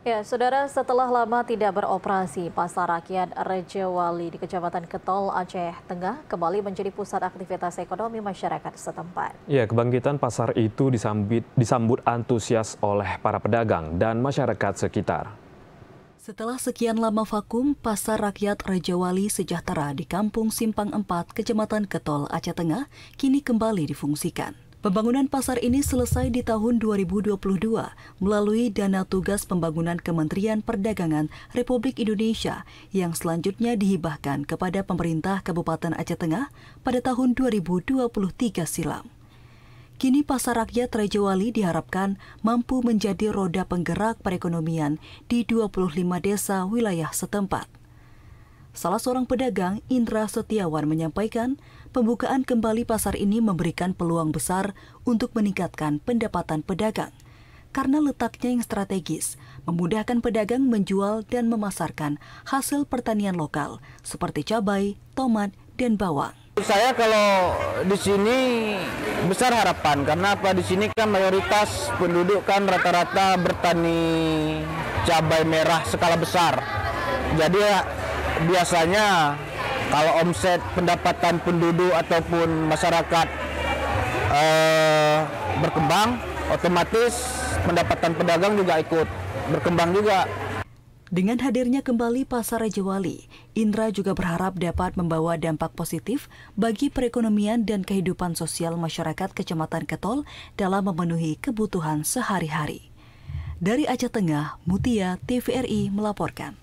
Ya, saudara, setelah lama tidak beroperasi, Pasar Rakyat Rejawali di Kecamatan Ketol, Aceh Tengah kembali menjadi pusat aktivitas ekonomi masyarakat setempat. Ya, kebangkitan pasar itu disambut antusias oleh para pedagang dan masyarakat sekitar. Setelah sekian lama vakum, Pasar Rakyat Rejawali Sejahtera di Kampung Simpang 4, Kecamatan Ketol, Aceh Tengah, kini kembali difungsikan. Pembangunan pasar ini selesai di tahun 2022 melalui dana tugas pembangunan Kementerian Perdagangan Republik Indonesia yang selanjutnya dihibahkan kepada pemerintah Kabupaten Aceh Tengah pada tahun 2023 silam. Kini Pasar Rakyat Rejawali diharapkan mampu menjadi roda penggerak perekonomian di 25 desa wilayah setempat. Salah seorang pedagang, Indra Setiawan, menyampaikan pembukaan kembali pasar ini memberikan peluang besar untuk meningkatkan pendapatan pedagang. Karena letaknya yang strategis, memudahkan pedagang menjual dan memasarkan hasil pertanian lokal seperti cabai, tomat, dan bawang. Saya kalau di sini besar harapan karena apa, di sini kan mayoritas penduduk kan rata-rata bertani cabai merah skala besar. Jadi biasanya kalau omset pendapatan penduduk ataupun masyarakat berkembang, otomatis pendapatan pedagang juga ikut berkembang juga. Dengan hadirnya kembali Pasar Rejawali, Indra juga berharap dapat membawa dampak positif bagi perekonomian dan kehidupan sosial masyarakat Kecamatan Ketol dalam memenuhi kebutuhan sehari-hari. Dari Aceh Tengah, Mutia, TVRI melaporkan.